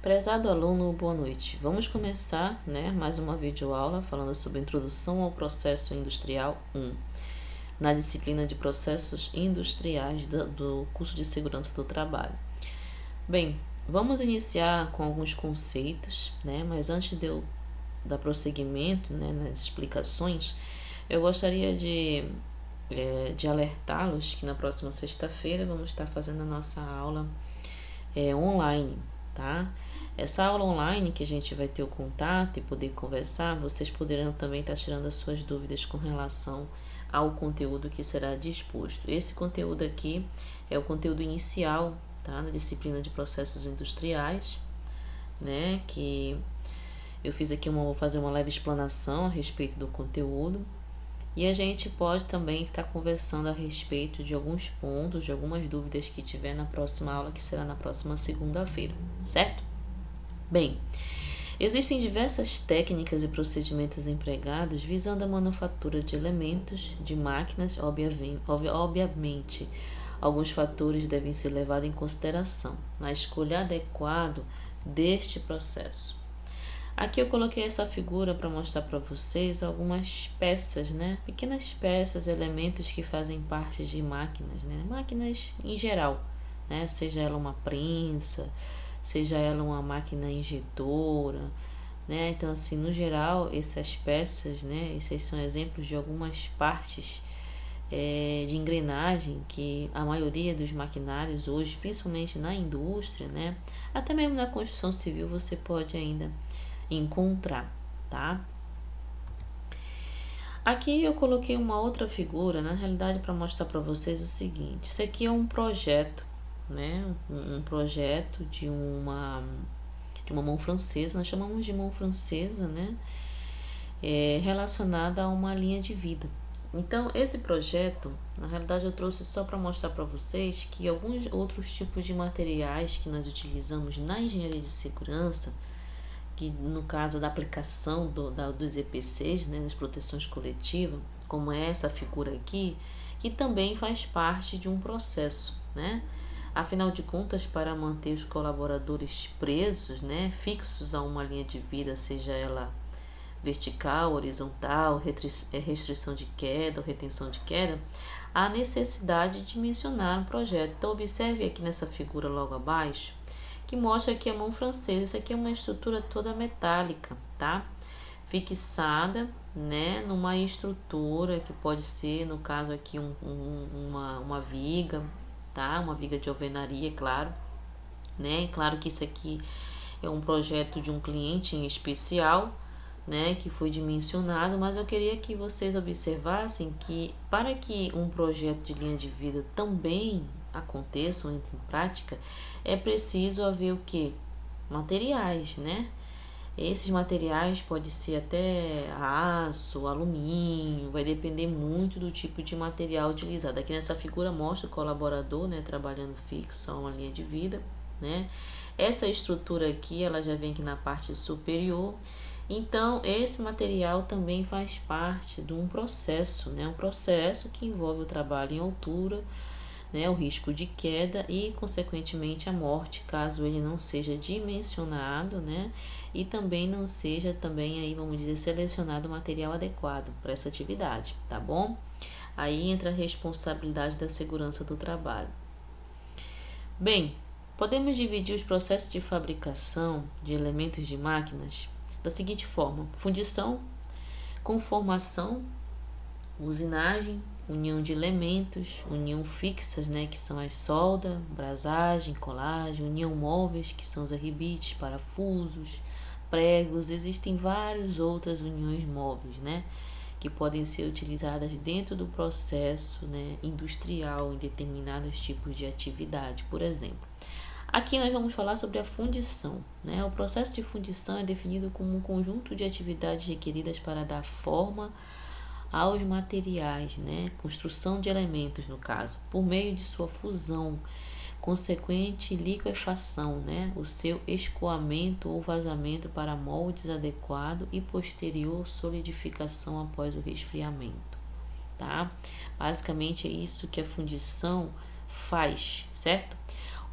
Prezado aluno, boa noite. Vamos começar, mais uma videoaula falando sobre Introdução ao Processo Industrial 1, na disciplina de Processos Industriais do curso de Segurança do Trabalho. Bem, vamos iniciar com alguns conceitos, mas antes de eu dar prosseguimento, nas explicações, eu gostaria de alertá-los que na próxima sexta-feira vamos estar fazendo a nossa aula online, tá? Essa aula online que a gente vai ter o contato e poder conversar, vocês poderão também estar tirando as suas dúvidas com relação ao conteúdo que será disposto. Esse conteúdo aqui é o conteúdo inicial, tá? Na disciplina de processos industriais, que eu fiz aqui vou fazer uma leve explanação a respeito do conteúdo. E a gente pode também estar conversando a respeito de alguns pontos, de algumas dúvidas que tiver na próxima aula, que será na próxima segunda-feira, certo? Bem, existem diversas técnicas e procedimentos empregados visando a manufatura de elementos, de máquinas, obviamente. Alguns fatores devem ser levados em consideração na escolha adequada deste processo. Aqui eu coloquei essa figura para mostrar para vocês algumas peças, pequenas peças, elementos que fazem parte de máquinas, máquinas em geral, seja ela uma prensa, seja ela uma máquina injetora, então assim, no geral, essas peças, esses são exemplos de algumas partes de engrenagem que a maioria dos maquinários hoje, principalmente na indústria, até mesmo na construção civil, você pode ainda encontrar, tá? Aqui eu coloquei uma outra figura, na realidade, para mostrar para vocês o seguinte: isso aqui é um projeto, um projeto de uma mão francesa, nós chamamos de mão francesa, relacionada a uma linha de vida. Então, esse projeto, na realidade, eu trouxe só para mostrar para vocês que alguns outros tipos de materiais que nós utilizamos na engenharia de segurança, que no caso da aplicação dos EPCs, das proteções coletivas, como é essa figura aqui, que também faz parte de um processo, Afinal de contas, para manter os colaboradores presos, fixos a uma linha de vida, seja ela vertical, horizontal, restrição de queda ou retenção de queda, há necessidade de mencionar um projeto. Então, observe aqui nessa figura logo abaixo, que mostra aqui a mão francesa. Isso aqui é uma estrutura toda metálica, tá? Fixada, numa estrutura que pode ser, no caso aqui, uma viga, tá? Uma viga de alvenaria, claro, Claro que isso aqui é um projeto de um cliente em especial, que foi dimensionado, mas eu queria que vocês observassem que para que um projeto de linha de vida também aconteça ou entre em prática, é preciso haver o que? Materiais, Esses materiais pode ser até aço, alumínio, vai depender muito do tipo de material utilizado. Aqui nessa figura mostra o colaborador, trabalhando fixo a uma linha de vida, Essa estrutura aqui, ela já vem aqui na parte superior. Então, esse material também faz parte de um processo, Um processo que envolve o trabalho em altura, o risco de queda e, consequentemente, a morte, caso ele não seja dimensionado, e também não seja também aí, vamos dizer, selecionado o material adequado para essa atividade, tá bom? Aí entra a responsabilidade da segurança do trabalho. Bem, podemos dividir os processos de fabricação de elementos de máquinas da seguinte forma: fundição, conformação, usinagem, união de elementos, união fixas, que são as solda, brasagem, colagem, união móveis, que são os arrebites, parafusos, pregos. Existem várias outras uniões móveis, que podem ser utilizadas dentro do processo, industrial em determinados tipos de atividade, por exemplo. Aqui nós vamos falar sobre a fundição, O processo de fundição é definido como um conjunto de atividades requeridas para dar forma aos materiais, Construção de elementos, no caso, por meio de sua fusão, consequente liquefação, O seu escoamento ou vazamento para moldes adequado e posterior solidificação após o resfriamento, tá? Basicamente é isso que a fundição faz, certo?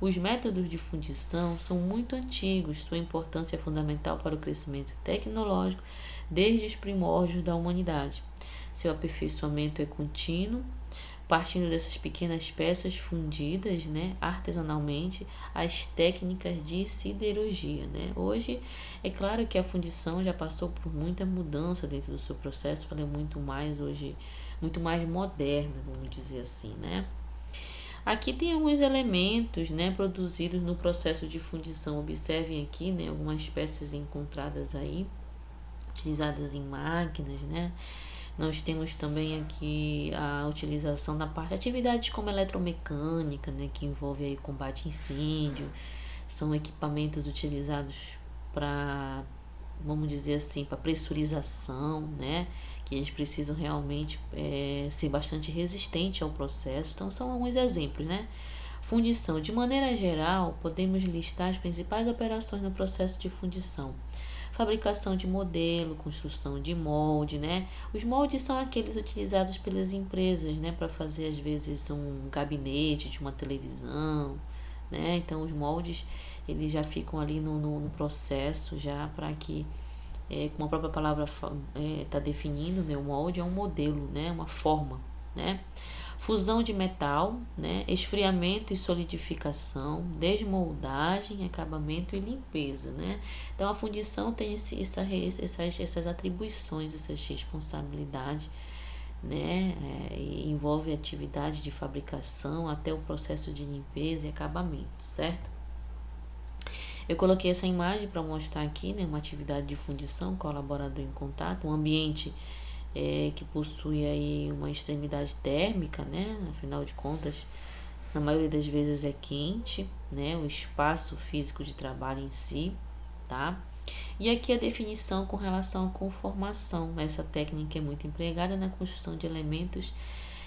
Os métodos de fundição são muito antigos, sua importância é fundamental para o crescimento tecnológico desde os primórdios da humanidade. Seu aperfeiçoamento é contínuo, partindo dessas pequenas peças fundidas, né, artesanalmente, as técnicas de siderurgia, né? Hoje, é claro que a fundição já passou por muita mudança dentro do seu processo, ela é muito mais hoje, muito mais moderna, vamos dizer assim, né? Aqui tem alguns elementos, né, produzidos no processo de fundição. Observem aqui, né, algumas peças encontradas aí, utilizadas em máquinas, né? Nós temos também aqui a utilização da parte de atividades como eletromecânica, né, que envolve aí combate a incêndio. São equipamentos utilizados para, vamos dizer assim, para pressurização, né, que eles precisam realmente ser bastante resistente ao processo. Então, são alguns exemplos, né? Fundição. De maneira geral, podemos listar as principais operações no processo de fundição. Fabricação de modelo, construção de molde, né? Os moldes são aqueles utilizados pelas empresas, né, para fazer às vezes um gabinete de uma televisão, né? Então os moldes eles já ficam ali no processo já para que como a própria palavra está definindo, né, o molde é um modelo, né, uma forma, né? Fusão de metal, né, esfriamento e solidificação, desmoldagem, acabamento e limpeza, né? Então a fundição tem essas atribuições, essas responsabilidades, né? E envolve atividade de fabricação até o processo de limpeza e acabamento, certo? Eu coloquei essa imagem para mostrar aqui, né, uma atividade de fundição, colaborador em contato, um ambiente que possui aí uma extremidade térmica, né? Afinal de contas, na maioria das vezes é quente, né? O espaço físico de trabalho em si, tá? E aqui a definição com relação à conformação. Essa técnica é muito empregada na construção de elementos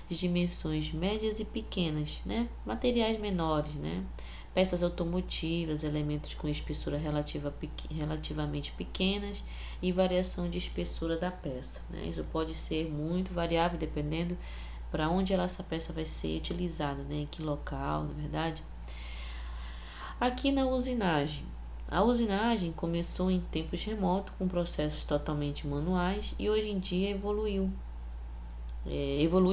de dimensões médias e pequenas, né? Materiais menores, né? Peças automotivas, elementos com espessura relativamente pequenas e variação de espessura da peça, né? Isso pode ser muito variável dependendo para onde essa peça vai ser utilizada, né? Em que local, na verdade. Aqui na usinagem. A usinagem começou em tempos remotos com processos totalmente manuais e hoje em dia evolui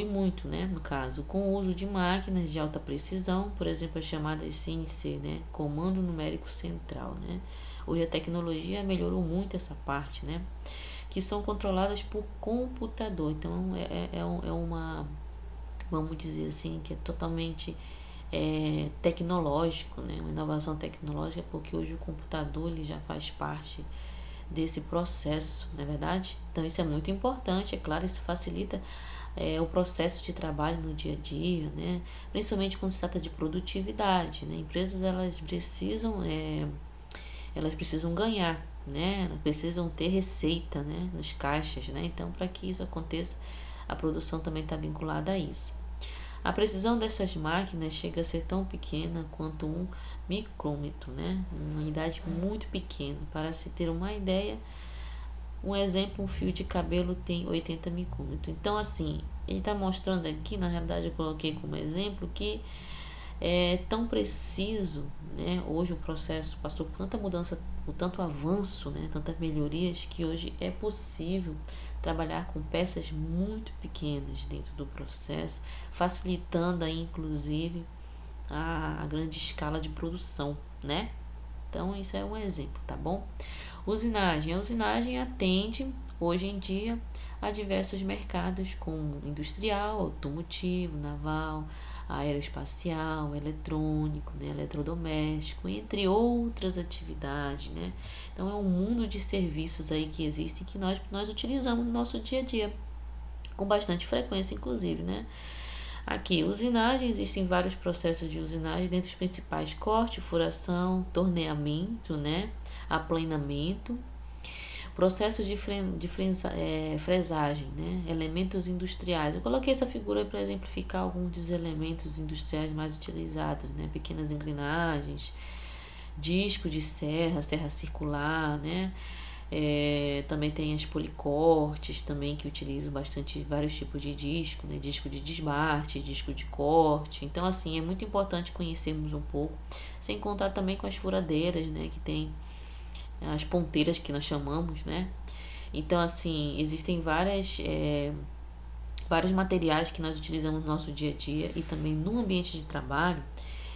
muito, né, no caso, com o uso de máquinas de alta precisão, por exemplo, as chamadas CNC, né, Comando Numérico Central, né. Hoje a tecnologia melhorou muito essa parte, né, que são controladas por computador. Então, é uma, vamos dizer assim, que é totalmente tecnológico, né, uma inovação tecnológica, porque hoje o computador ele já faz parte desse processo, não é verdade? Então, isso é muito importante, é claro, isso facilita o processo de trabalho no dia a dia, né? Principalmente quando se trata de produtividade, né? Empresas elas precisam ganhar, né? Elas precisam ter receita, né? Nos caixas, né? Então, para que isso aconteça, a produção também está vinculada a isso. A precisão dessas máquinas chega a ser tão pequena quanto um micrômetro, né? Uma unidade muito pequena. Para se ter uma ideia, um exemplo, um fio de cabelo tem 80 micrômetros. Então, assim, ele está mostrando aqui, na realidade eu coloquei como exemplo, que é tão preciso, né? Hoje o processo passou por tanta mudança, por tanto avanço, né? Tantas melhorias, que hoje é possível trabalhar com peças muito pequenas dentro do processo, facilitando aí, inclusive, a grande escala de produção, né? Então, isso é um exemplo, tá bom? Usinagem. A usinagem atende, hoje em dia, a diversos mercados como industrial, automotivo, naval, aeroespacial, eletrônico, né, eletrodoméstico, entre outras atividades, né? Então, é um mundo de serviços aí que existem que nós utilizamos no nosso dia a dia, com bastante frequência, inclusive, né? Aqui, usinagem, existem vários processos de usinagem, dentre os principais corte, furação, torneamento, né? Aplanamento, processos de fresagem, né? Elementos industriais. Eu coloquei essa figura para exemplificar alguns dos elementos industriais mais utilizados, né? Pequenas engrenagens, disco de serra, serra circular, né? Também tem as policortes também, que utilizam bastante vários tipos de disco, né? Disco de desbarte, disco de corte. Então, assim, é muito importante conhecermos um pouco, sem contar também com as furadeiras, né? Que tem as ponteiras que nós chamamos, né? Então, assim, existem vários materiais que nós utilizamos no nosso dia a dia e também no ambiente de trabalho,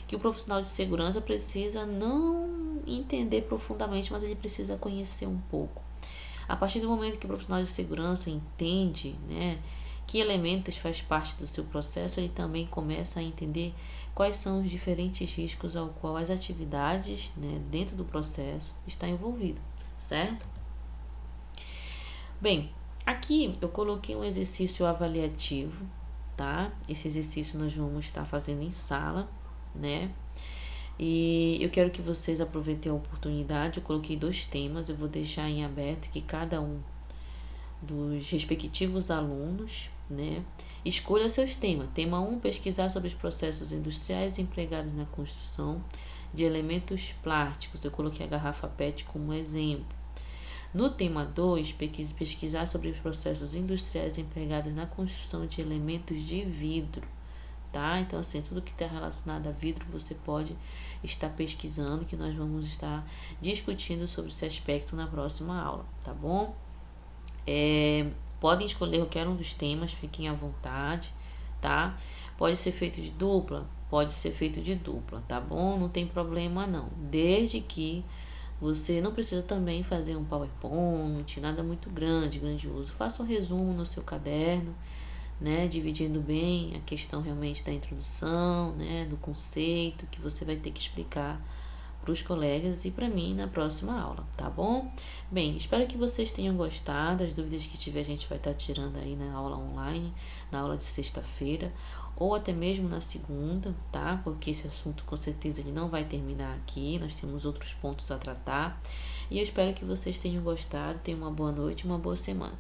que o profissional de segurança precisa não entender profundamente, mas ele precisa conhecer um pouco. A partir do momento que o profissional de segurança entende, né, que elementos faz parte do seu processo, ele também começa a entender quais são os diferentes riscos ao qual as atividades, né, dentro do processo está envolvido, certo? Bem, aqui eu coloquei um exercício avaliativo, tá? Esse exercício nós vamos estar fazendo em sala, né? E eu quero que vocês aproveitem a oportunidade. Eu coloquei 2 temas, eu vou deixar em aberto que cada um dos respectivos alunos, né, escolha seus temas. Tema 1, pesquisar sobre os processos industriais empregados na construção de elementos plásticos. Eu coloquei a garrafa PET como exemplo. No tema 2, pesquisar sobre os processos industriais empregados na construção de elementos de vidro, tá? Então, assim, tudo que está relacionado a vidro você pode estar pesquisando, que nós vamos estar discutindo sobre esse aspecto na próxima aula, tá bom? Podem escolher qualquer um dos temas, fiquem à vontade, tá? Pode ser feito de dupla, pode ser feito de dupla, tá bom? Não tem problema não, desde que você não precisa também fazer um PowerPoint, nada muito grandioso. Faça um resumo no seu caderno, né? Dividindo bem a questão realmente da introdução, né? Do conceito que você vai ter que explicar para os colegas e para mim na próxima aula, tá bom? Bem, espero que vocês tenham gostado. As dúvidas que tiver a gente vai estar tirando aí na aula online, na aula de sexta-feira ou até mesmo na segunda, tá? Porque esse assunto com certeza ele não vai terminar aqui, nós temos outros pontos a tratar. E eu espero que vocês tenham gostado. Tenham uma boa noite, uma boa semana.